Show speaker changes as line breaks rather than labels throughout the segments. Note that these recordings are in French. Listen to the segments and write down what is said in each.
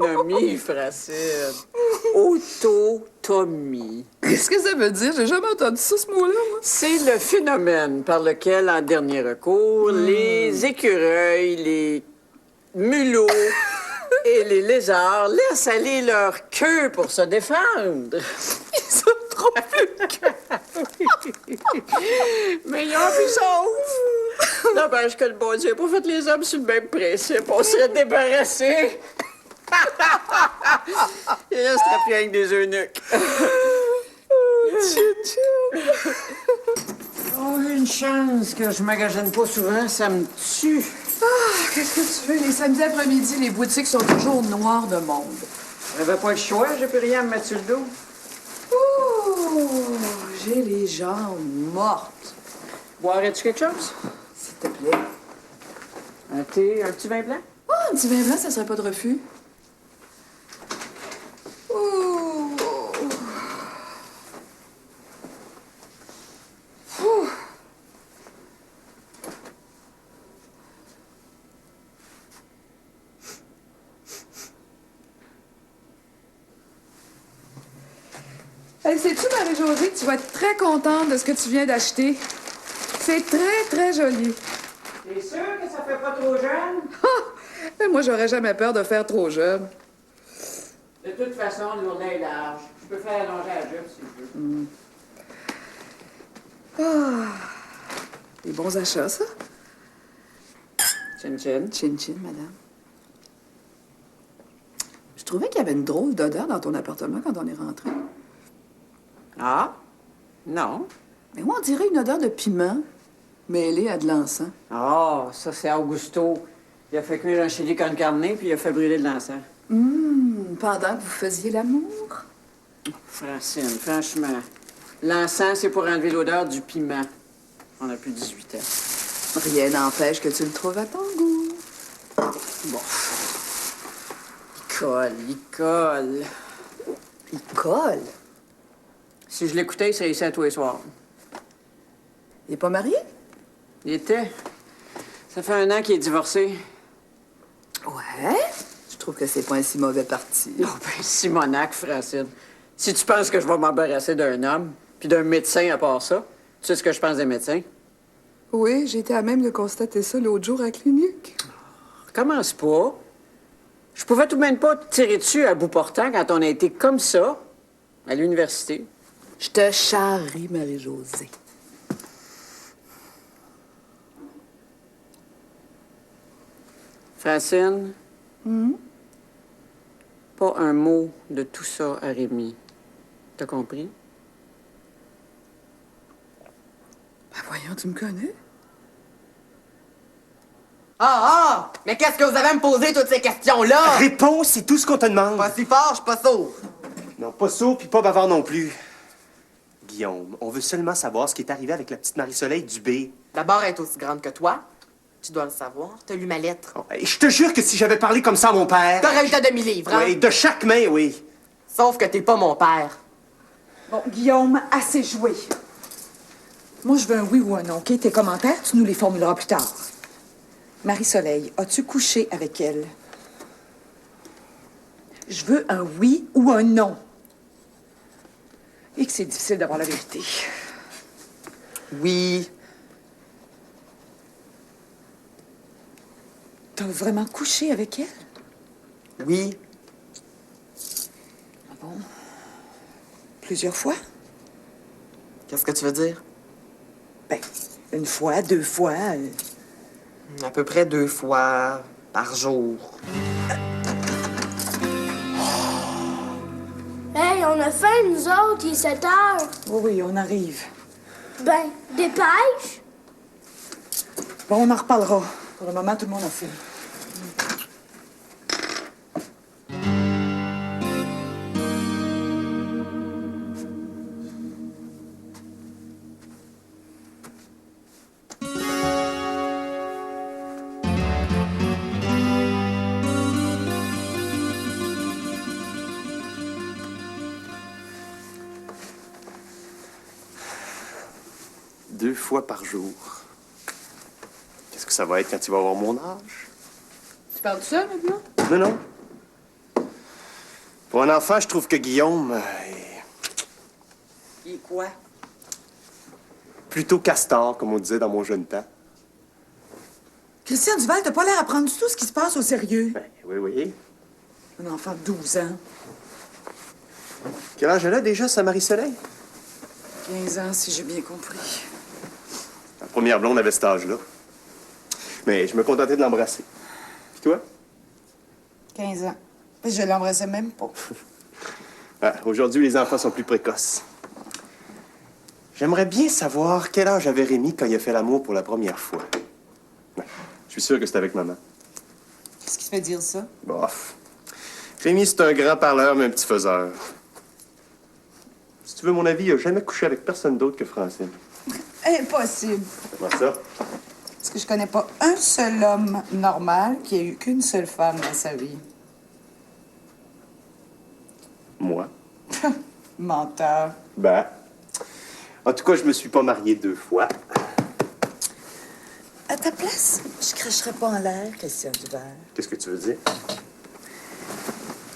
Autonomie, Francine. Autotomie.
Qu'est-ce que ça veut dire? J'ai jamais entendu ça, ce mot-là, moi.
C'est le phénomène par lequel, en dernier recours, les écureuils, les mulots et les lézards laissent aller leur queue pour se défendre.
Ils sont trop plus.
Mais ils ont vu sauf. N'empêche que le bon Dieu n'a pas fait les hommes sur le même principe. On serait débarrassés. Il resterait plus rien que des eunuques. Oh, une chance que je magasine pas souvent, ça me tue.
Qu'est-ce que tu veux? Les samedis après-midi, les boutiques sont toujours noires de monde.
J'avais pas le choix, j'ai plus rien à me mettre sur le dos.
Oh, j'ai les jambes mortes.
Boirais-tu quelque chose?
S'il te plaît.
Un thé, un petit vin blanc?
Oh, un petit vin blanc, ça serait pas de refus. Oh. Ouh. Hey, sais-tu, Marie-Josée, que tu vas être très contente de ce que tu viens d'acheter. C'est très, très joli.
T'es sûr que ça fait pas trop jeune?
Mais moi, j'aurais jamais peur de faire trop jeune.
De toute façon, l'ourlet est large. Je peux faire allonger la jupe si je veux.
Des bons achats, ça.
Chin-chin.
Chin-chin, madame. Je trouvais qu'il y avait une drôle d'odeur dans ton appartement quand on est rentré.
Ah? Non.
Mais moi, on dirait une odeur de piment mêlée à de l'encens.
Ah, ça, c'est Augusto. Il a fait cuire un chili con carne, puis il a fait brûler de l'encens.
Pendant que vous faisiez l'amour.
Francine, franchement, l'encens, c'est pour enlever l'odeur du piment. On a plus de 18 ans.
Rien n'empêche que tu le trouves à ton goût.
Bon. Il colle, il colle.
Il colle.
Si je l'écoutais, il serait ici à tous les soirs.
Il est pas marié?
Il était. Ça fait 1 an qu'il est divorcé.
Ouais. Je trouve que c'est pas un si mauvais parti.
Oh, ben, Simonac, Francine. Si tu penses que je vais m'embarrasser d'un homme, puis d'un médecin à part ça, tu sais ce que je pense des médecins?
Oui, j'ai été à même de constater ça l'autre jour à la clinique.
Commence pas. Je pouvais tout de même pas te tirer dessus à bout portant quand on a été comme ça à l'université.
Je te charrie, Marie-Josée.
Francine, pas un mot de tout ça à Rémi. T'as compris?
Ben voyons, tu me connais?
Ah! Mais qu'est-ce que vous avez à me poser toutes ces questions-là?
Réponse, c'est tout ce qu'on te demande.
Pas si fort, je suis pas sourd.
Non, pas sourd puis pas bavard non plus. Guillaume, on veut seulement savoir ce qui est arrivé avec la petite Marie-Soleil Dubé.
D'abord, elle est aussi grande que toi. Tu dois le savoir. T'as lu ma lettre.
Oh, et je te jure que si j'avais parlé comme ça à mon père...
T'aurais eu ta demi-livre, hein?
Oui, de chaque main, oui.
Sauf que t'es pas mon père.
Bon, Guillaume, assez joué. Moi, je veux un oui ou un non, OK? Tes commentaires, tu nous les formuleras plus tard. Marie-Soleil, as-tu couché avec elle? Je veux un oui ou un non. Et que c'est difficile d'avoir la vérité.
Oui.
T'as vraiment couché avec elle?
Oui.
Ah bon? Plusieurs fois?
Qu'est-ce que tu veux dire?
Ben, 1 fois, 2 fois.
À peu près 2 fois par jour.
Hey, on a faim, nous autres, il est 7 heures.
Oui, oui, on arrive.
Ben, dépêche.
Bon, on en reparlera. Pour le moment, tout le monde a faim.
Deux fois par jour. Qu'est-ce que ça va être quand tu vas avoir mon âge?
Tu parles de ça maintenant?
Non, non. Pour un enfant, je trouve que Guillaume est
Et quoi?
plutôt castor, comme on disait dans mon jeune temps.
Christian Duval, t'as pas l'air à prendre du tout ce qui se passe au sérieux.
Ben, oui, oui.
Un enfant de 12 ans.
Quel âge elle a déjà, sa Marie-Soleil?
15 ans, si j'ai bien compris.
La première blonde avait cet âge-là. Mais je me contentais de l'embrasser. Puis toi?
15 ans. Je l'embrassais même pas.
Ah, aujourd'hui, les enfants sont plus précoces. J'aimerais bien savoir quel âge avait Rémi quand il a fait l'amour pour la première fois. Ouais, je suis sûr que c'était avec maman.
Qu'est-ce qui te fait dire ça?
Bof. Rémi, c'est un grand parleur, mais un petit faiseur. Si tu veux mon avis, il a jamais couché avec personne d'autre que Francine.
Impossible.
Comment ça?
Parce que je connais pas un seul homme normal qui a eu qu'une seule femme dans sa vie.
Moi?
Menteur.
Ben. En tout cas, je me suis pas marié 2 fois.
À ta place, je cracherais pas en l'air, Christian Duval.
Qu'est-ce que tu veux dire?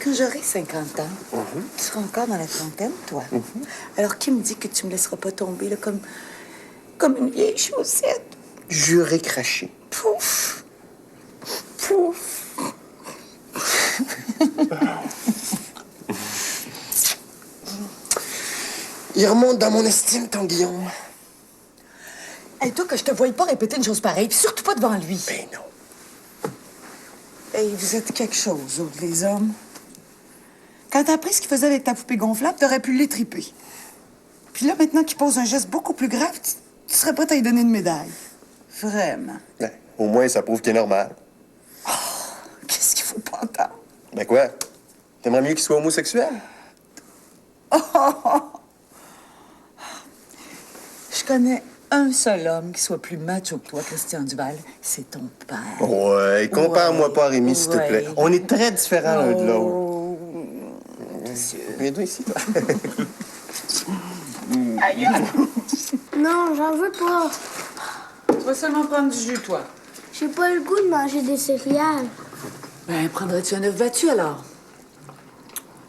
Quand j'aurai 50 ans, tu seras encore dans la trentaine, toi. Alors, qui me dit que tu me laisseras pas tomber, là, comme une vieille chaussette?
Juré craché.
Pouf! Pouf!
Il remonte dans mon estime, ton Guillaume.
Hey, toi, que je te voie pas répéter une chose pareille, puis surtout pas devant lui.
Ben non.
Hey, vous êtes quelque chose, autres, les hommes. Quand t'as appris ce qu'il faisait avec ta poupée gonflable, t'aurais pu l'étriper. Puis là, maintenant qu'il pose un geste beaucoup plus grave, tu serais prête à lui donner une médaille. Vraiment.
Ben, au moins, ça prouve qu'il est normal.
Qu'est-ce qu'il faut pas entendre?
Ben quoi? T'aimerais mieux qu'il soit homosexuel?
Je connais un seul homme qui soit plus macho que toi, Christian Duval. C'est ton père.
Ouais, compare-moi pas à Rémi, s'il te plaît.
Ouais.
On est très différents l'un de l'autre.
Oh,
Viens-toi ici, toi.
Non, j'en veux pas.
tu vas seulement prendre du jus, toi.
J'ai pas le goût de manger des céréales.
Ben, prendrais-tu un œuf battu, alors?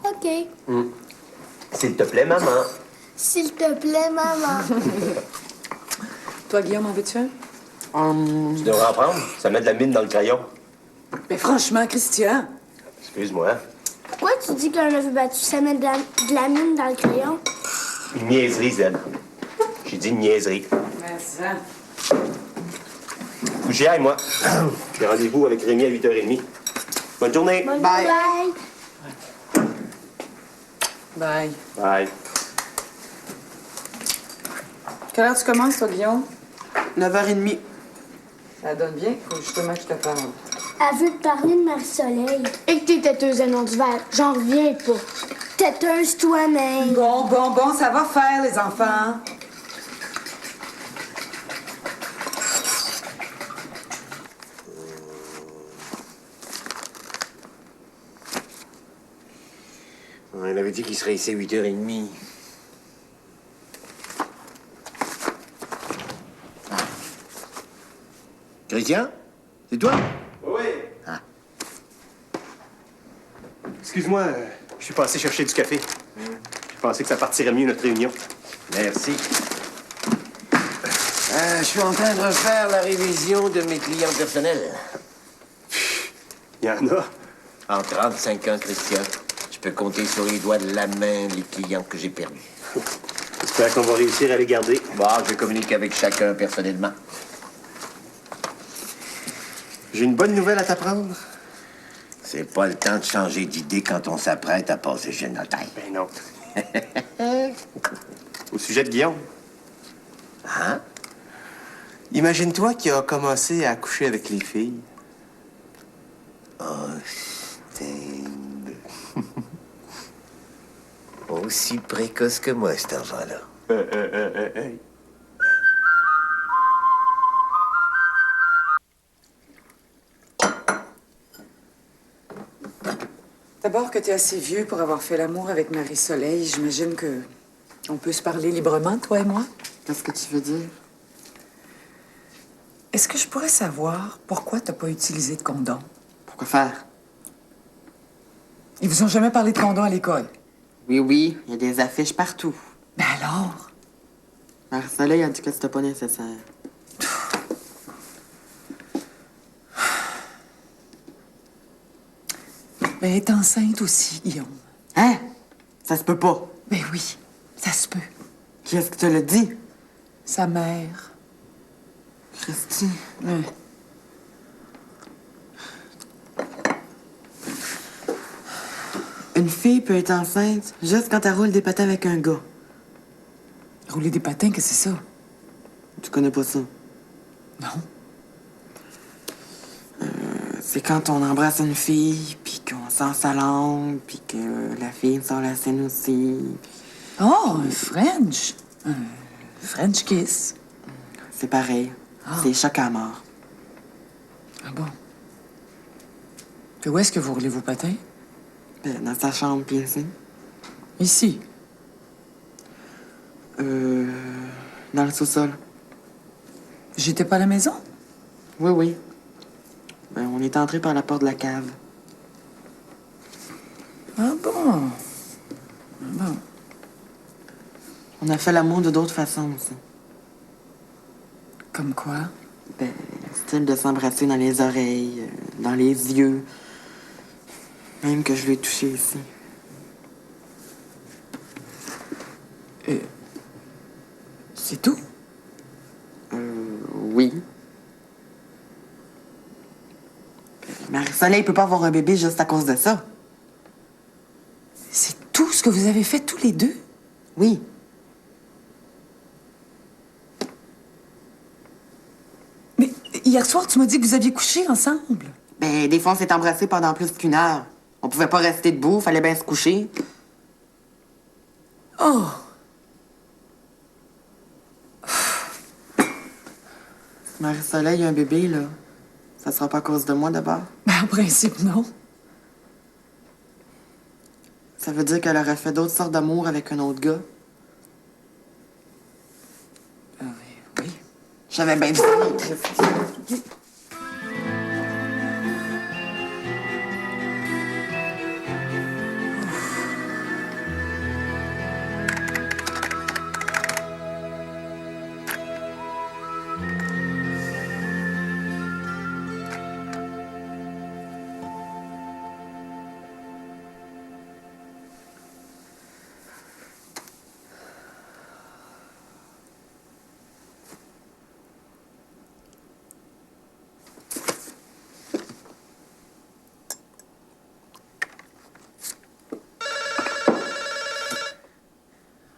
OK.
S'il te plaît, maman.
S'il te plaît, maman.
Toi, Guillaume, en veux-tu un?
Tu devrais en prendre. Ça met de la mine dans le crayon.
Mais franchement, Christian...
Excuse-moi.
Pourquoi tu dis qu'un œuf battu, ça met de la mine dans le crayon?
Une niaiserie, Zen. J'ai dit une niaiserie.
Mais ça...
Faut que j'y aille, moi. J'ai rendez-vous avec Rémi à 8h30. Bonne journée.
Bonne
Bye.
bye.
Bye.
Bye.
Quelle heure tu commences, toi, Guillaume?
9h30.
Ça donne bien. Faut justement que je te parle.
Elle veut te parler de Marie-Soleil. Et que t'es têteuse à nom du verre. J'en reviens pas. Têteuse toi-même.
Bon, ça va faire, les enfants.
Il avait dit qu'il serait ici à 8h30. Christian? C'est toi?
Oui.
Ah.
Excuse-moi, je suis passé chercher du café. Je pensais que ça partirait mieux, notre réunion.
Merci. Je suis en train de refaire la révision de mes clients personnels.
Il y en a.
En 35 ans, Christian, je peux compter sur les doigts de la main les clients que j'ai perdus.
J'espère qu'on va réussir à les garder.
Bon, je communique avec chacun personnellement.
J'ai une bonne nouvelle à t'apprendre.
C'est pas le temps de changer d'idée quand on s'apprête à passer chez le notaire.
Ben non. Au sujet de Guillaume.
Hein?
Imagine-toi qu'il a commencé à coucher avec les filles.
Oh, Sting. Aussi précoce que moi, cet enfant-là.
Hey.
D'abord que tu es assez vieux pour avoir fait l'amour avec Marie-Soleil, j'imagine que on peut se parler librement, toi et moi.
Qu'est-ce que tu veux dire?
Est-ce que je pourrais savoir pourquoi t'as pas utilisé de condom?
Pourquoi faire?
Ils vous ont jamais parlé de condom à l'école?
Oui, oui, il y a des affiches partout.
Ben alors?
Marie-Soleil a dit que c'était pas nécessaire.
Ben, elle est enceinte aussi, Guillaume.
Hein? Ça se peut pas.
Ben oui, ça se peut.
Qui est-ce que te l'a dit?
Sa mère.
Christy.
Ouais.
Une fille peut être enceinte juste quand elle roule des patins avec un gars.
Rouler des patins, qu'est-ce que c'est ça?
Tu connais pas ça?
Non.
C'est quand on embrasse une fille, puis qu'on sent sa langue, puis que la fille sent la sienne aussi.
Oh, un French. Un French kiss.
C'est pareil. C'est choc à mort.
Ah bon? Puis où est-ce que vous roulez vos patins?
Dans sa chambre, puis ici.
Ici.
Dans le sous-sol.
J'étais pas à la maison?
Oui, oui. Ben, on est entré par la porte de la cave.
Ah bon? Ah bon.
On a fait l'amour de d'autres façons aussi.
Comme quoi?
Ben, style de s'embrasser dans les oreilles, dans les yeux. Même que je l'ai touché ici.
C'est tout?
Oui. Marie-Soleil peut pas avoir un bébé juste à cause de ça.
C'est tout ce que vous avez fait tous les deux?
Oui.
Mais hier soir, tu m'as dit que vous aviez couché ensemble.
Ben, des fois, on s'est embrassés pendant plus qu'une heure. On pouvait pas rester debout, fallait bien se coucher.
Oh!
Marie-Soleil a un bébé, là. Ça sera pas à cause de moi, d'abord.
Ben, en principe, non.
Ça veut dire qu'elle aurait fait d'autres sortes d'amour avec un autre gars.
Ah oui, oui.
J'avais bien dit.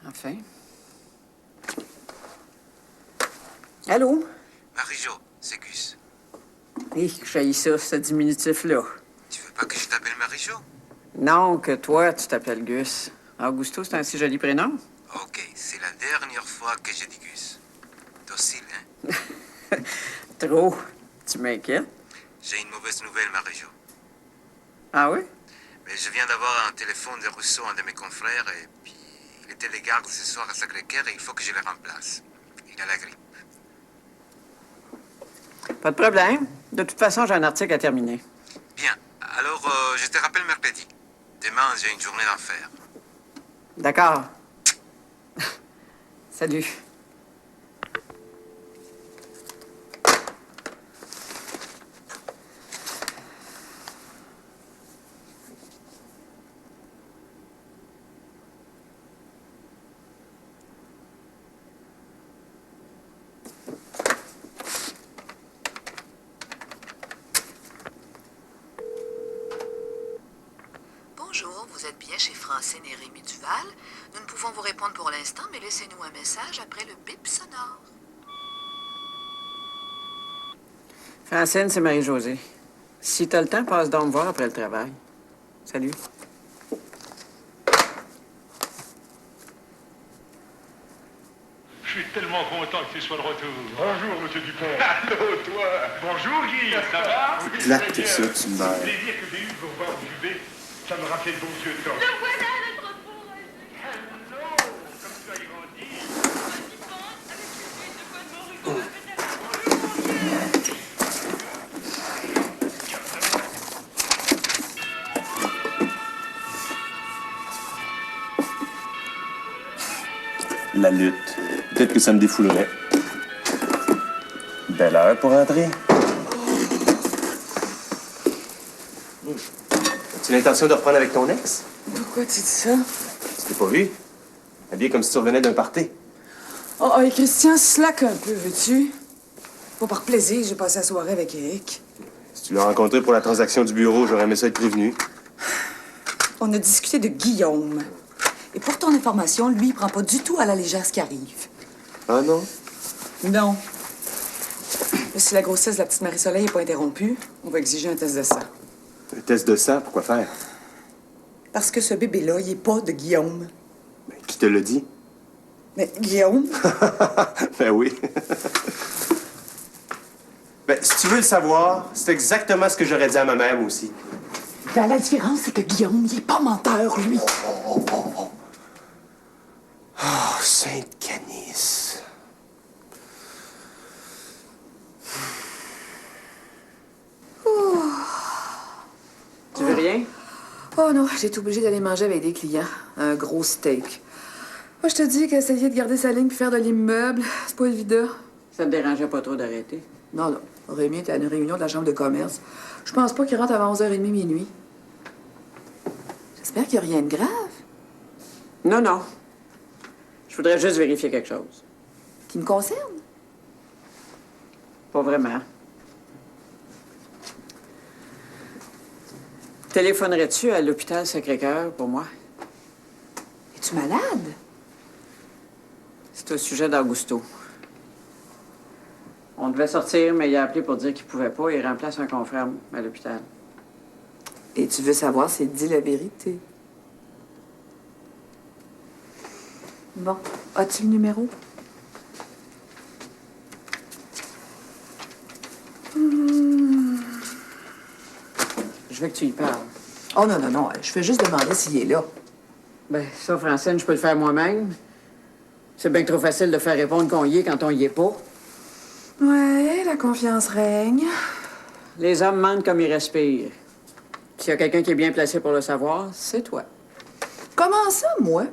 Enfin. Allô?
Marie-Jo, c'est Gus.
Hé, j'haïs ça, ce diminutif-là.
Tu veux pas que je t'appelle Marie-Jo?
Non, que toi, tu t'appelles Gus. Augusto, c'est un si joli prénom.
Ok, c'est la dernière fois que je dis Gus. Docile, hein?
Trop. Tu m'inquiètes.
J'ai une mauvaise nouvelle, Marie-Jo.
Ah oui?
Mais je viens d'avoir un téléphone de Rousseau, un de mes confrères, et puis il était les gardes ce soir à Sacré-Cœur et il faut que je le remplace. Il a la grippe.
Pas de problème. De toute façon, j'ai un article à terminer.
Bien, alors je te rappelle mercredi. Demain, j'ai une journée d'enfer.
D'accord. Salut.
Bonjour, vous êtes bien chez Francine et Rémi Duval. Nous ne pouvons vous répondre pour l'instant, mais laissez-nous un message après le bip sonore.
Francine, c'est Marie-Josée. Si t'as le temps, passe donc me voir après le travail. Salut.
Je suis tellement content que tu sois de retour. Bonjour, monsieur Dupont. Allô, toi. Bonjour, Guy. Ça va?
Plate que ça, tu meurs.
Le plaisir que j'ai eu de vous revoir au juvet, ça me rappelle de bons vieux temps.
Le voilà, notre retour.
Hello, comme tu as grandi.
La lutte. Peut-être que ça me défoulerait. Belle heure pour entrer. As-tu l'intention de reprendre avec ton ex?
Pourquoi tu dis ça?
Tu t'es pas vu? Habillé comme si tu revenais d'un party.
Oh, et Christian, slack un peu, veux-tu? Pas par plaisir, j'ai passé la soirée avec Eric.
Si tu l'as rencontré pour la transaction du bureau, j'aurais aimé ça être prévenu.
On a discuté de Guillaume. Et pour ton information, lui, il prend pas du tout à la légère ce qui arrive.
Ah non?
Non. Mais si la grossesse de la petite Marie-Soleil n'est pas interrompue, on va exiger un test de sang.
Un test de sang, pourquoi faire?
Parce que ce bébé-là, il est pas de Guillaume.
Ben, qui te l'a dit?
Mais Guillaume?
Ben oui. Ben, si tu veux le savoir, c'est exactement ce que j'aurais dit à ma mère, moi aussi.
Ben, la différence, c'est que Guillaume, il est pas menteur, lui.
Oh, Sainte-Canice.
Tu veux rien?
Oh non, j'ai été obligée d'aller manger avec des clients. Un gros steak. Moi, je te dis qu'essayer de garder sa ligne puis faire de l'immeuble, c'est pas évident.
Ça te dérangeait pas trop d'arrêter?
Non, non. Rémi était à une réunion de la chambre de commerce. Je pense pas qu'il rentre avant 11h30 minuit. J'espère qu'il n'y a rien de grave.
Non, non. Je voudrais juste vérifier quelque chose.
Qui me concerne?
Pas vraiment. Téléphonerais-tu à l'hôpital Sacré-Cœur pour moi?
Es-tu malade?
C'est au sujet d'Augusto. On devait sortir, mais il a appelé pour dire qu'il pouvait pas. Il remplace un confrère à l'hôpital.
Et tu veux savoir s'il dit la vérité? Bon. As-tu le numéro?
Je veux que tu y parles.
Oh non, non, non. Je fais juste demander s'il est là.
Ben, ça, Francine, je peux le faire moi-même. C'est bien trop facile de faire répondre qu'on y est quand on y est pas.
Ouais, la confiance règne.
Les hommes mentent comme ils respirent. S'il y a quelqu'un qui est bien placé pour le savoir, c'est toi.
Comment ça, moi?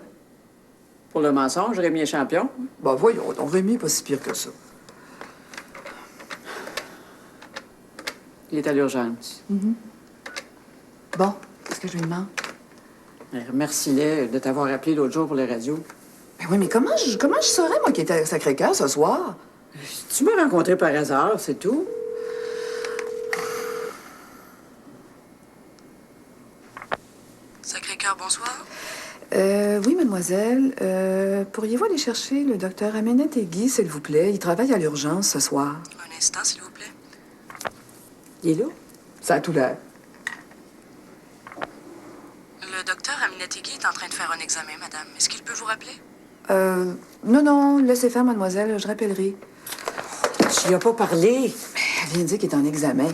Pour le mensonge, Rémi est champion.
Ben voyons, donc Rémi est pas si pire que ça.
Il est à l'urgence.
Bon, qu'est-ce que je lui demande?
Remercie-les de t'avoir appelé l'autre jour pour les radios.
Ben oui, mais comment je saurais, moi, qu'il était à Sacré-Cœur ce soir?
Tu m'as rencontré par hasard, c'est tout.
Sacré-Cœur, bonsoir.
Oui, mademoiselle. Pourriez-vous aller chercher le docteur Amenet-Egui, s'il vous plaît? Il travaille à l'urgence ce soir.
Un instant, s'il vous plaît.
Il est là?
Ça a tout l'air.
Le docteur Aminatégui est en train de faire un examen, madame. Est-ce qu'il peut vous rappeler?
Non, non, laissez faire, mademoiselle, je rappellerai.
Tu lui as pas parlé?
Elle vient de dire qu'il est en examen.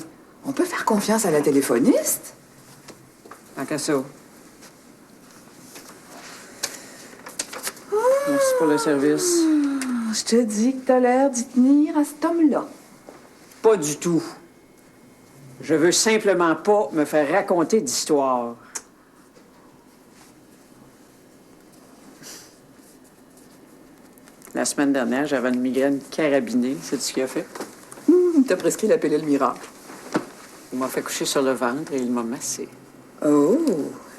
On peut faire confiance à la téléphoniste?
Tant qu'à ça. Merci pour le service.
Je te dis que t'as l'air d'y tenir à cet homme-là.
Pas du tout. Je veux simplement pas me faire raconter d'histoires. La semaine dernière, j'avais une migraine carabinée. C'est ce qu'il a fait?
T'as prescrit la pilule miracle.
Il m'a fait coucher sur le ventre et il m'a massé.
Oh,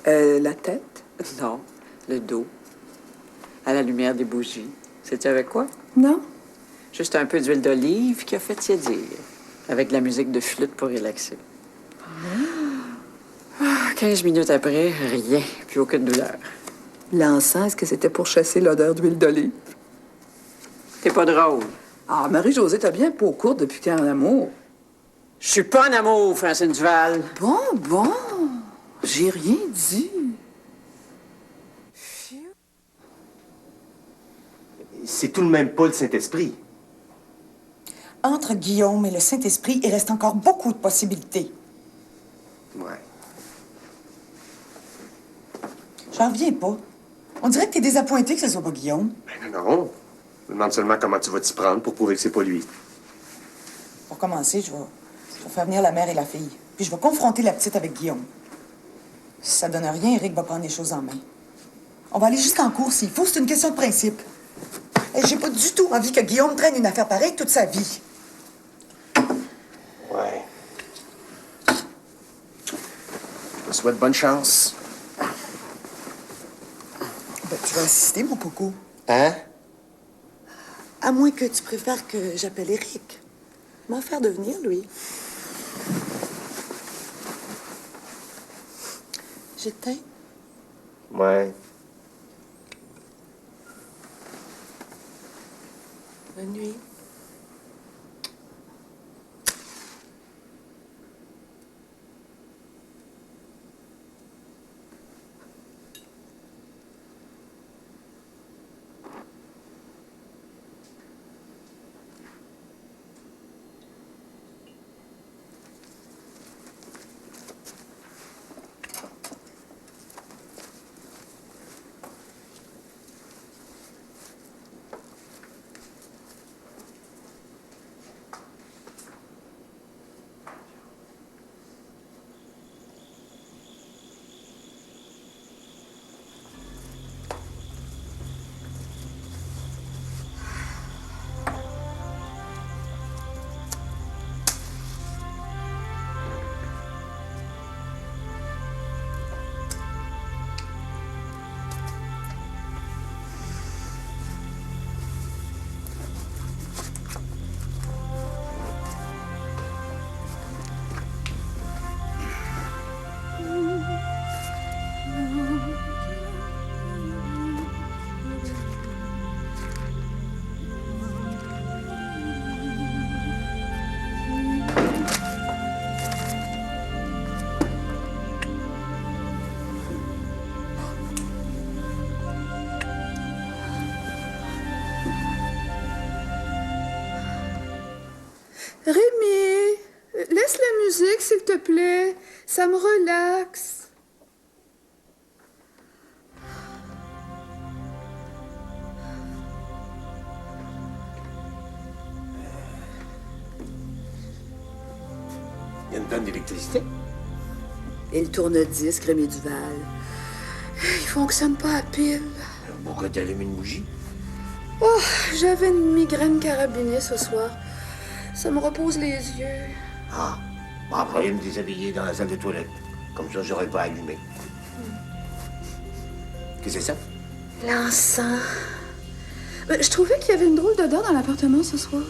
la tête?
Non, le dos. À la lumière des bougies. Sais-tu avec quoi?
Non.
Juste un peu d'huile d'olive qui a fait tiédir. Avec de la musique de flûte pour relaxer. 15 minutes après, rien. Plus aucune douleur.
L'encens, est-ce que c'était pour chasser l'odeur d'huile d'olive?
T'es pas drôle.
Ah, Marie-Josée, t'as bien peau courte depuis que t'es en amour.
Je suis pas en amour, Francine Duval.
Bon. J'ai rien dit.
C'est tout de même pas le Saint-Esprit.
Entre Guillaume et le Saint-Esprit, il reste encore beaucoup de possibilités.
Ouais.
J'en reviens pas. On dirait que t'es désappointé que ce soit pas Guillaume.
Ben non. Je me demande seulement comment tu vas t'y prendre pour prouver que c'est pas lui.
Pour commencer, je vais faire venir la mère et la fille. Puis je vais confronter la petite avec Guillaume. Si ça donne rien, Eric va prendre les choses en main. On va aller jusqu'en cours s'il faut. C'est une question de principe. Et j'ai pas du tout envie que Guillaume traîne une affaire pareille toute sa vie.
Ouais. Je te souhaite bonne chance.
Ben, tu vas assister, mon coco.
Hein?
À moins que tu préfères que j'appelle Eric. M'en faire devenir, lui. J'éteins.
Ouais.
Bonne nuit.
Rémi, laisse la musique, s'il te plaît. Ça me relaxe.
Il y a une tonne d'électricité.
Et le tourne-disque, Rémi Duval. Il fonctionne pas à pile.
Pourquoi t'allumes une bougie?
Oh, j'avais une migraine carabinée ce soir. Ça me repose les yeux.
Ah, bon, après, me déshabiller dans la salle de toilette. Comme ça, j'aurais pas allumé. Qu'est-ce que c'est ça?
L'encens. Je trouvais qu'il y avait une drôle d'odeur dans l'appartement ce soir.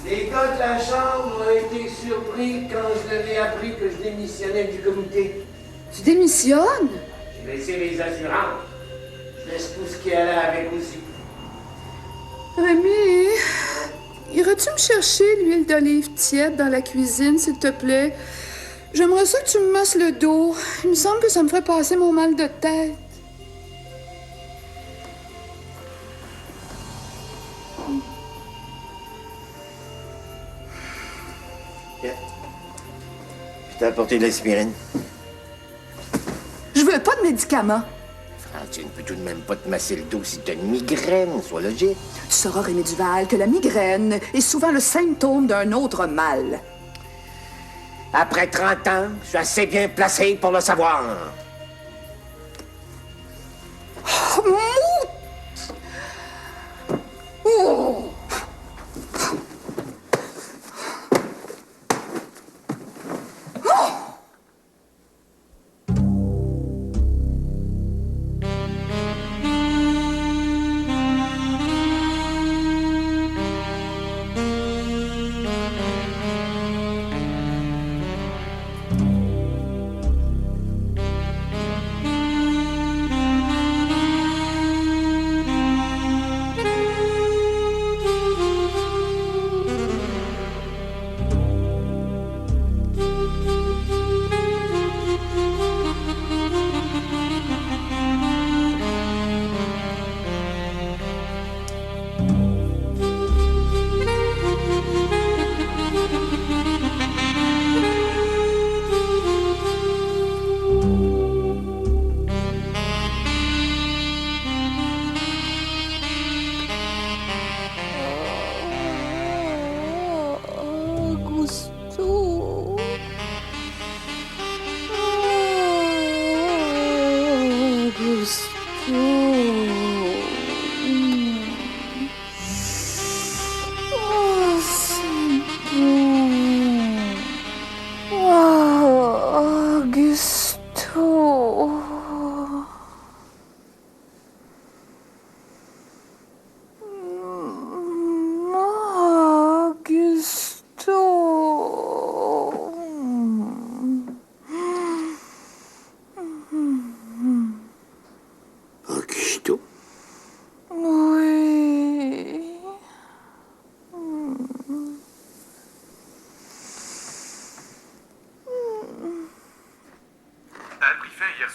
Les gars de la chambre ont été surpris quand je leur ai appris que je démissionnais du comité.
Tu démissionnes?
J'ai laissé les assurances. Je laisse tout ce qui allait avec aussi.
Rémi, iras-tu me chercher l'huile d'olive tiède dans la cuisine, s'il te plaît? J'aimerais ça que tu me masses le dos. Il me semble que ça me ferait passer mon mal de tête.
Tiens. Je t'ai apporté de l'aspirine.
Je veux pas de médicaments.
Tu ne peux tout de même pas te masser le dos si t'as une migraine, sois logique.
Tu sauras, Rémi Duval, que la migraine est souvent le symptôme d'un autre mal.
Après 30 ans, je suis assez bien placé pour le savoir.
Oh, mou! Oh!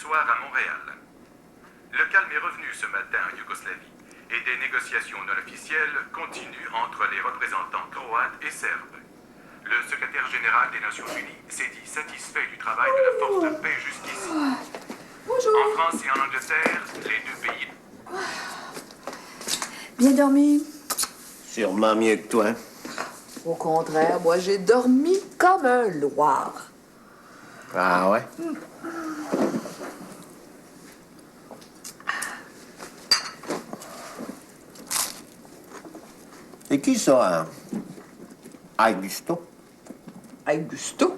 soir à Montréal. Le calme est revenu ce matin en Yougoslavie et des négociations non officielles continuent entre les représentants croates et serbes. Le secrétaire général des Nations Unies s'est dit satisfait du travail de la force de paix jusqu'ici. En France et en Angleterre, les deux pays...
Bien dormi?
Sûrement mieux que toi.
Au contraire, moi, j'ai dormi comme un loir.
Ah ouais? C'est qui ça, hein? Augusto?
Augusto?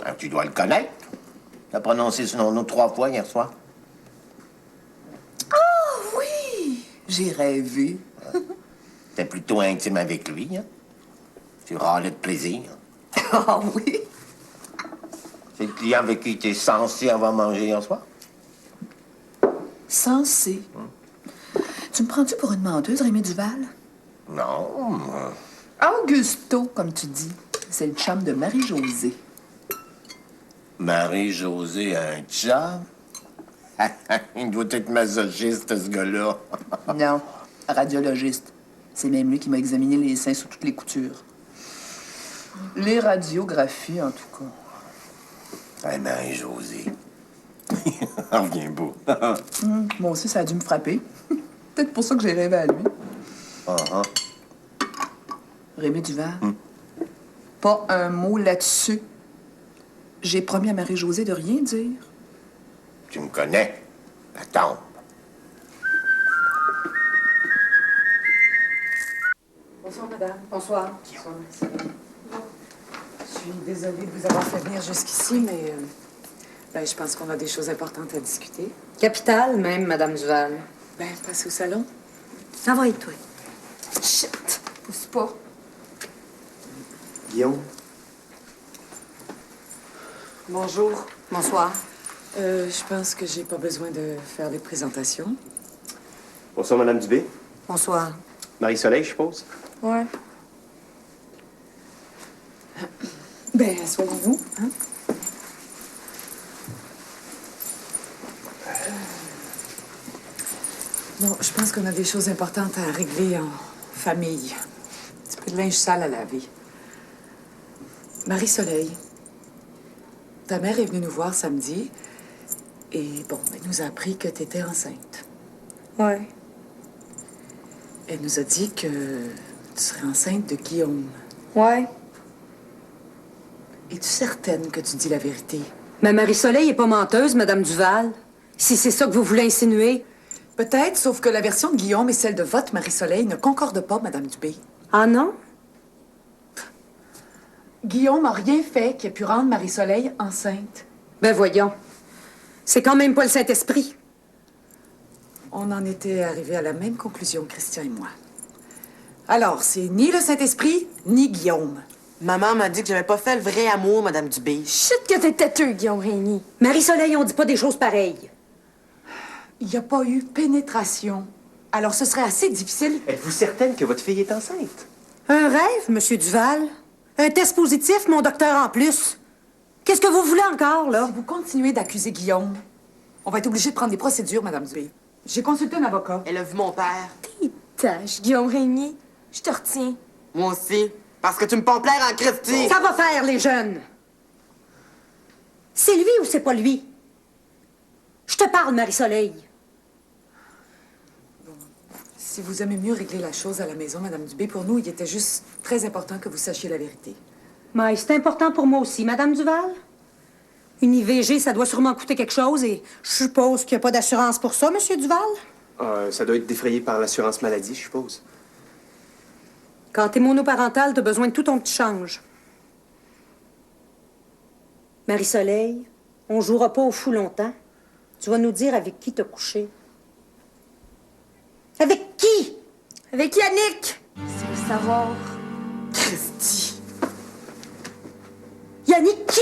Ah, tu dois le connaître. Tu as prononcé ce nom 3 fois hier soir.
Oh oui! J'ai rêvé.
T'es plutôt intime avec lui, hein? Tu râlais de plaisir.
Ah oui?
C'est le client avec qui t'es censé avoir mangé hier soir?
Censé. Tu me prends-tu pour une menteuse, Rémi Duval?
Non.
Augusto, comme tu dis. C'est le chum de Marie-Josée.
Marie-Josée a un chum? Il doit être masochiste, ce gars-là.
Non, radiologiste. C'est même lui qui m'a examiné les seins sous toutes les coutures. Les radiographies, en tout cas.
Hey, Marie-Josée. Reviens beau.
Moi aussi, ça a dû me frapper. Peut-être pour ça que j'ai rêvé à lui. Rémi Duval, pas un mot là-dessus. J'ai promis à Marie-Josée de rien dire.
Tu me connais? La tombe.
Bonsoir, madame. Bonsoir. Bonsoir, je suis désolée de vous avoir fait venir jusqu'ici, mais je pense qu'on a des choses importantes à discuter.
Capitale, même, Madame Duval.
Passez au salon.
Ça va et toi?
Chut! Pousse pas.
Guillaume?
Bonjour.
Bonsoir.
Je pense que j'ai pas besoin de faire les présentations.
Bonsoir, Madame Dubé.
Bonsoir.
Marie-Soleil, je suppose?
Ouais. Asseyez-vous, hein? Bon, je pense qu'on a des choses importantes à régler en famille. Un petit peu de linge sale à laver. Marie-Soleil, ta mère est venue nous voir samedi et, elle nous a appris que tu étais enceinte.
Ouais.
Elle nous a dit que tu serais enceinte de Guillaume.
Ouais.
Es-tu certaine que tu dis la vérité?
Mais Marie-Soleil est pas menteuse, Madame Duval. Si c'est ça que vous voulez insinuer.
Peut-être, sauf que la version de Guillaume et celle de votre Marie-Soleil ne concordent pas, Madame Dubé.
Ah non?
Guillaume n'a rien fait qui ait pu rendre Marie-Soleil enceinte.
Ben voyons. C'est quand même pas le Saint-Esprit.
On en était arrivés à la même conclusion, Christian et moi. Alors, c'est ni le Saint-Esprit, ni Guillaume.
Maman m'a dit que j'avais pas fait le vrai amour, Madame Dubé.
Chut que t'es têteux, Guillaume Régnier.
Marie-Soleil, on dit pas des choses pareilles.
Il n'y a pas eu pénétration. Alors, ce serait assez difficile.
Êtes-vous certaine que votre fille est enceinte?
Un rêve, Monsieur Duval. Un test positif, mon docteur en plus. Qu'est-ce que vous voulez encore, là?
Si vous continuez d'accuser Guillaume, on va être obligé de prendre des procédures, Madame Dubé. J'ai consulté un avocat.
Elle a vu mon père.
T'es tâche, Guillaume Régnier. Je te retiens.
Moi aussi. Parce que tu me pommes plaire en Christie.
Ça va faire, les jeunes. C'est lui ou c'est pas lui? Je te parle, Marie-Soleil.
Si vous aimez mieux régler la chose à la maison, Madame Dubé, pour nous, il était juste très important que vous sachiez la vérité.
Mais c'est important pour moi aussi, Madame Duval. Une IVG, ça doit sûrement coûter quelque chose et je suppose qu'il n'y a pas d'assurance pour ça, Monsieur Duval.
Ça doit être défrayé par l'assurance maladie, je suppose.
Quand t'es monoparental, t'as besoin de tout ton petit change. Marie-Soleil, on jouera pas au fou longtemps. Tu vas nous dire avec qui t'as couché. Avec qui?
Avec Yannick. Tu veux savoir?
Christy.
Yannick qui?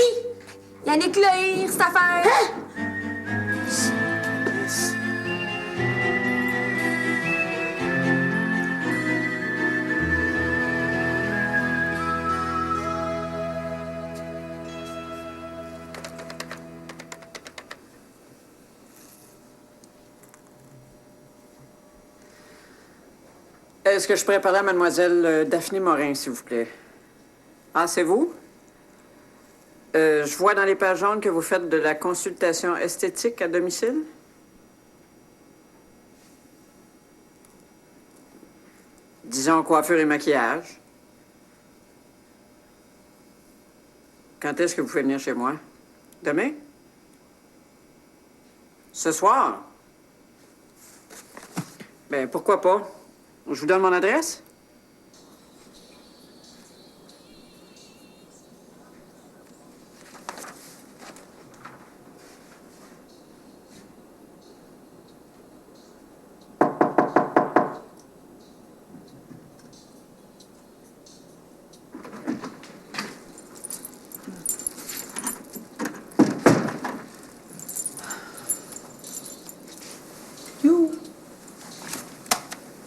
Yannick Lehir, cette affaire.
Est-ce que je pourrais parler à mademoiselle Daphné Morin, s'il vous plaît? Ah, c'est vous? Je vois dans les pages jaunes que vous faites de la consultation esthétique à domicile? Disons coiffure et maquillage. Quand est-ce que vous pouvez venir chez moi? Demain? Ce soir? Ben, pourquoi pas? Je vous donne mon adresse?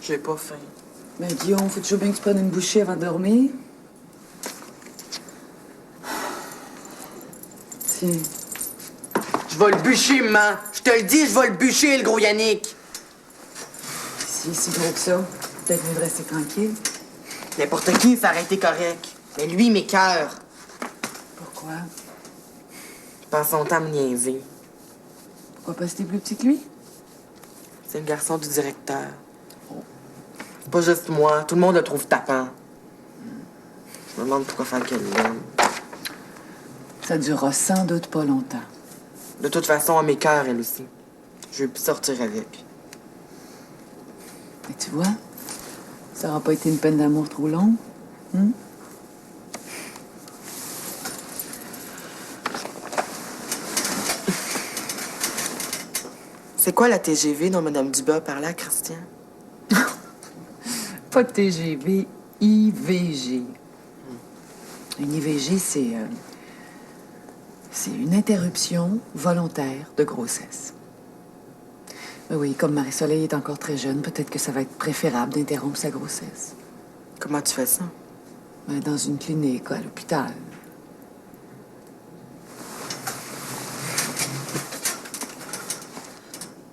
J'ai pas faim.
Ben, Guillaume, faut toujours bien que tu prennes une bouchée avant de dormir. Tiens.
Je vais le bûcher, maman. Je te le dis, je vais le bûcher, le gros Yannick.
Si, c'est gros que ça. Peut-être mieux de rester tranquille.
N'importe qui, ça aurait été correct. Mais lui, mes cœurs.
Pourquoi?
Il passe son temps à me niaiser.
Pourquoi pas c'était plus petit que lui?
C'est le garçon du directeur. C'est pas juste moi. Tout le monde le trouve tapant. Je me demande pourquoi faire qu'elle l'aime.
Ça durera sans doute pas longtemps.
De toute façon, à mes cœurs, elle aussi. Je veux plus sortir avec.
Et tu vois, ça aura pas été une peine d'amour trop longue. Hein?
C'est quoi la TGV dont Mme Dubas parlait à Christian?
Pas de TGV, IVG. Une IVG, c'est une interruption volontaire de grossesse. Oui, comme Marie-Soleil est encore très jeune, peut-être que ça va être préférable d'interrompre sa grossesse.
Comment tu fais ça?
Dans une clinique, à l'hôpital.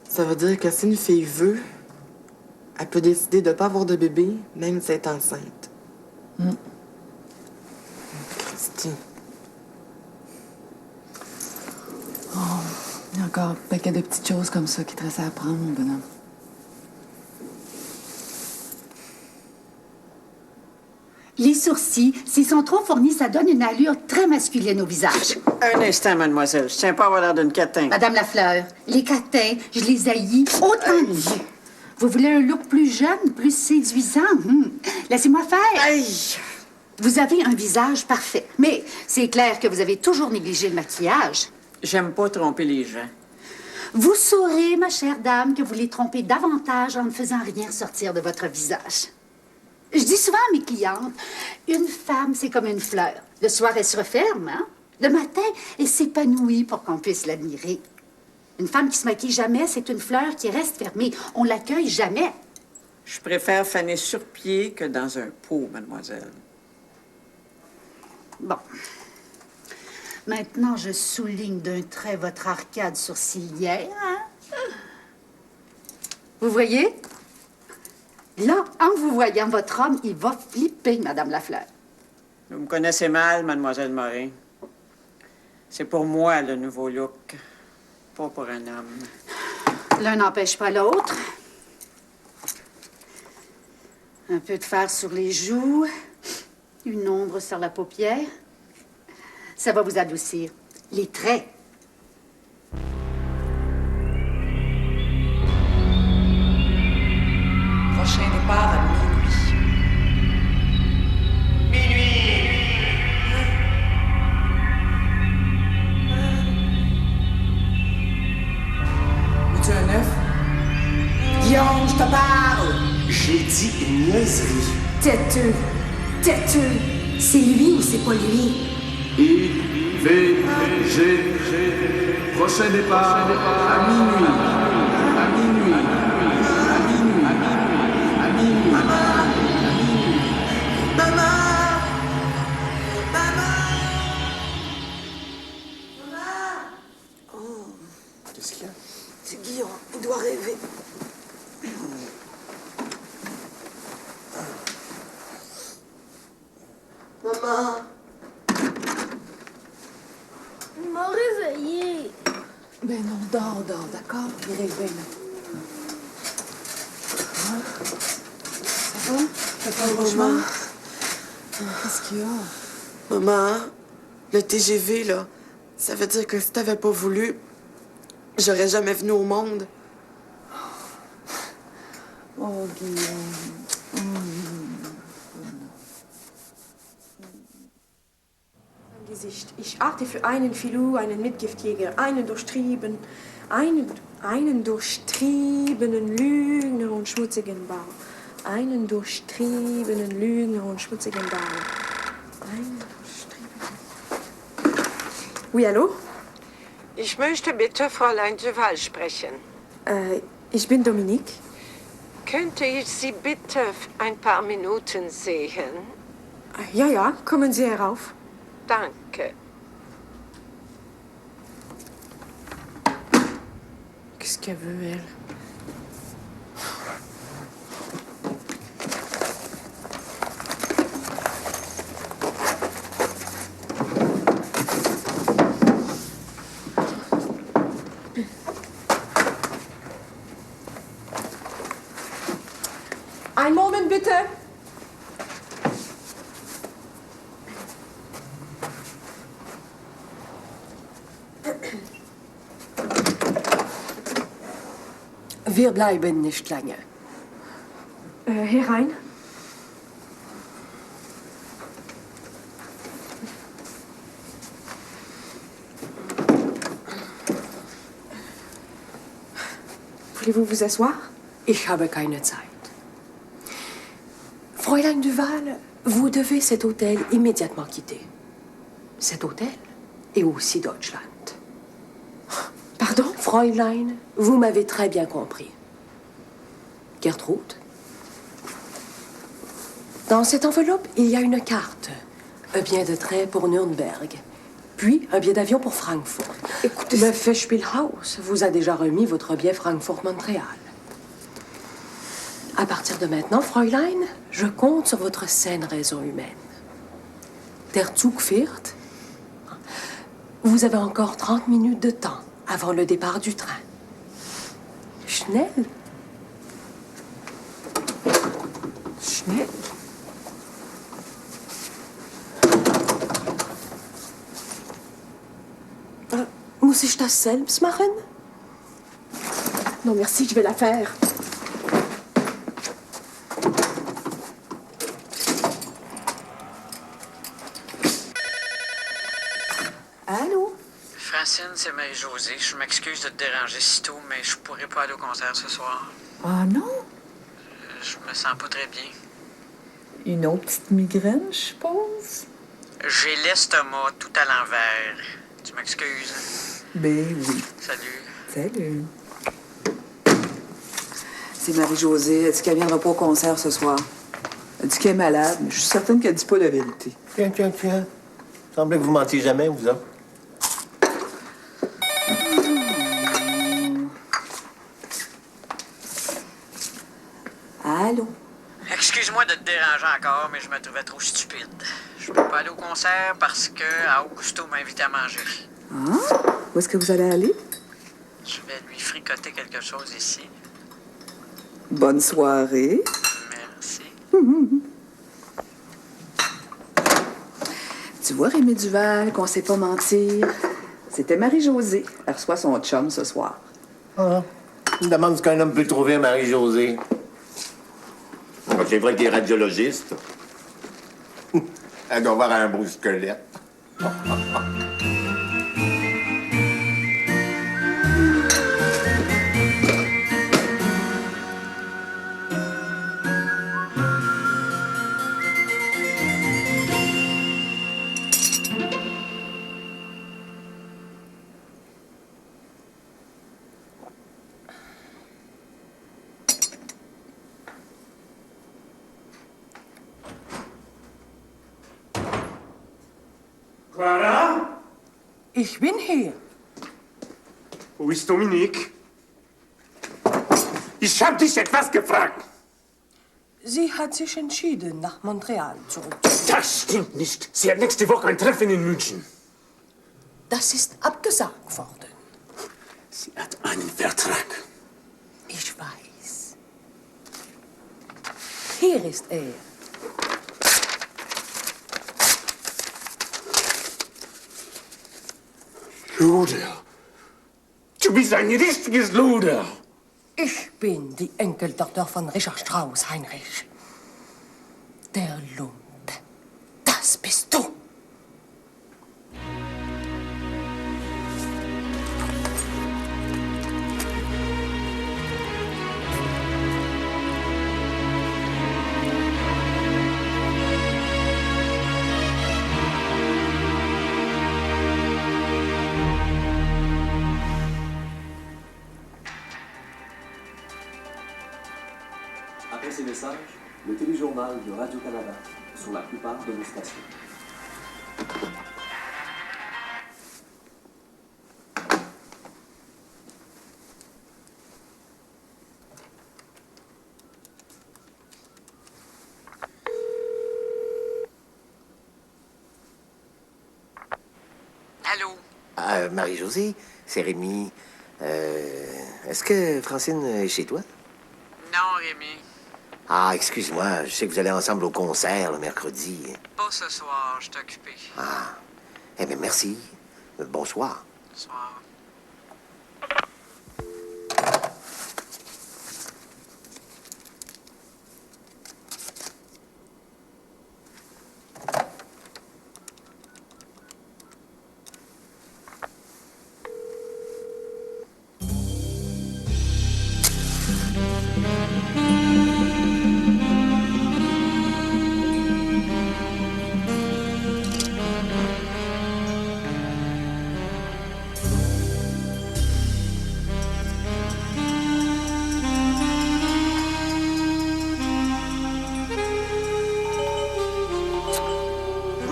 Ça veut dire que si une fille veut, elle peut décider de pas avoir de bébé, même si elle est enceinte. Christy.
Oh, il y a encore un paquet de petites choses comme ça qui te restent à apprendre, mon bonhomme.
Les sourcils, s'ils sont trop fournis, ça donne une allure très masculine au visage.
Un instant, mademoiselle. Je tiens pas à avoir l'air d'une catin.
Madame Lafleur, les catins, je les haïs autant que vous. Vous voulez un look plus jeune, plus séduisant? Laissez-moi faire.
Aïe!
Vous avez un visage parfait, mais c'est clair que vous avez toujours négligé le maquillage.
J'aime pas tromper les gens.
Vous saurez, ma chère dame, que vous les trompez davantage en ne faisant rien sortir de votre visage. Je dis souvent à mes clientes, une femme, c'est comme une fleur. Le soir, elle se referme, hein? Le matin, elle s'épanouit pour qu'on puisse l'admirer. Une femme qui se maquille jamais, c'est une fleur qui reste fermée. On l'accueille jamais.
Je préfère faner sur pied que dans un pot, mademoiselle.
Bon. Maintenant, je souligne d'un trait votre arcade sourcilière. Hein? Vous voyez? Là, en vous voyant, votre homme, il va flipper, Madame Lafleur.
Vous me connaissez mal, mademoiselle Morin. C'est pour moi, le nouveau look. Pas pour un homme.
L'un n'empêche pas l'autre. Un peu de fard sur les joues. Une ombre sur la paupière. Ça va vous adoucir. Les traits.
Prochain départ à minuit. Veux-tu un œuf? Guillaume, je te parle!
J'ai dit une niaiserie.
Têteux. Têteux. C'est lui ou c'est pas lui?
IVG. Prochain départ à minuit. À minuit. À minuit. À minuit.
Qu'est-ce qu'il y a?
C'est Guillaume, il doit rêver. Maman!
Il m'a réveillée.
Ben non, dors, d'accord? Il réveille, là. Ça va? T'as pas un cauchemar? Qu'est-ce qu'il y a?
Maman, le TGV, là, ça veut dire que si t'avais pas voulu, j'aurais jamais venu au monde.
Oh, Guillaume.
Gesicht. Ich achte für einen Filou, einen Mitgiftjäger, einen durchtriebenen Lügner und schmutzigen Bau. Einen durchtriebenen Lügner und schmutzigen Bau. Einen durchtriebenen... Oui, allô?
Ich möchte bitte Fräulein Duval sprechen.
Ich bin Dominique.
Könnte ich Sie bitte ein paar Minuten sehen?
Ja, ja, kommen Sie herauf.
Danke.
Qu'est-ce qu'elle veut, elle?
Einen Moment, bitte.
Wir bleiben nicht lange.
Herein. Voulez-vous vous asseoir?
Ich habe keine Zeit. Fräulein Duval, vous devez cet hôtel immédiatement quitter. Cet hôtel et aussi Deutschland.
Pardon?
Fräulein, vous m'avez très bien compris. Gertrude? Dans cette enveloppe, il y a une carte. Un billet de train pour Nürnberg. Puis un billet d'avion pour Francfort.
Écoutez,
le Festspielhaus vous a déjà remis votre billet Francfort-Montréal. À partir de maintenant, Fräulein, je compte sur votre saine raison humaine. Der Zug fährt. Vous avez encore 30 minutes de temps avant le départ du train. Schnell.
Schnell?
Muss ich das selbst machen?
Non, merci, je vais la faire.
Allô?
Francine, c'est Marie-Josée. Je m'excuse de te déranger si tôt, mais je pourrais pas aller au concert ce soir.
Ah non?
Je me sens pas très bien.
Une autre petite migraine, je suppose?
J'ai l'estomac tout à l'envers. Tu m'excuses?
Ben oui.
Salut.
Salut.
C'est Marie-Josée. Elle dit qu'elle viendra pas au concert ce soir. Elle dit qu'elle est malade, mais je suis certaine qu'elle dit pas la vérité.
Tiens. Semblait que vous mentiez jamais, vous autres.
Allô?
Excuse-moi de te déranger encore, mais je me trouvais trop stupide. Je peux pas aller au concert parce que Augusto m'a invité à manger.
Ah? Où est-ce que vous allez aller?
Je vais lui fricoter quelque chose ici.
Bonne soirée.
Merci.
Tu vois, Rémi Duval, qu'on sait pas mentir. C'était Marie-Josée. Elle reçoit son chum ce soir.
Ah, il me demande ce qu'un homme peut trouver à Marie-Josée. C'est vrai qu'il est radiologiste. Elle doit avoir un beau squelette.
Clara?
Ich bin hier.
Wo ist Dominique? Ich hab dich etwas gefragt.
Sie hat sich entschieden, nach Montreal zurückzukehren.
Das stimmt nicht. Sie hat nächste Woche ein Treffen in München.
Das ist abgesagt worden.
Sie hat einen Vertrag.
Ich weiß. Hier ist er.
Luder. Du bist ein richtiges Luder.
Ich bin die Enkeltochter von Richard Strauss, Heinrich. Der Lump. Das bist du.
Après ces messages, le téléjournal de Radio-Canada sur la plupart de nos stations.
Allô?
Marie-Josée, c'est Rémi. Est-ce que Francine est chez toi?
Non, Rémi.
Ah, excuse-moi, je sais que vous allez ensemble au concert le mercredi.
Pas ce soir, je suis occupé.
Ah, eh bien, merci. Bonsoir.
Bonsoir.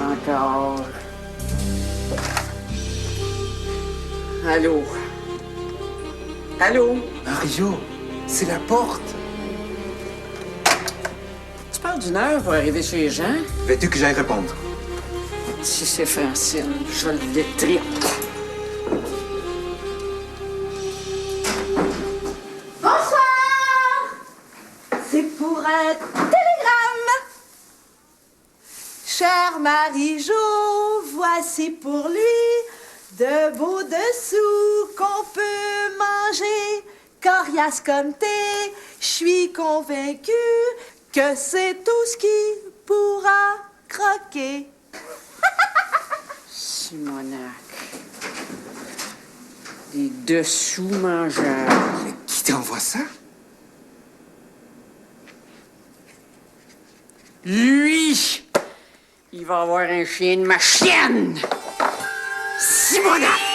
Encore. Allô? Allô?
Mario, c'est la porte.
Tu parles d'une heure pour arriver chez les gens?
Veux-tu que j'aille répondre?
Si c'est Francine, je le détruis.
Bonsoir! C'est pour un télégramme. Cher Marie-Jo, voici pour lui de beaux dessous qu'on peut manger. Coriace comme thé, je suis convaincue que c'est tout ce qui pourra croquer.
Simonac. Des dessous mangeables.
Qui t'envoie ça?
Lui! Il va avoir un chien de ma chienne! Simonac!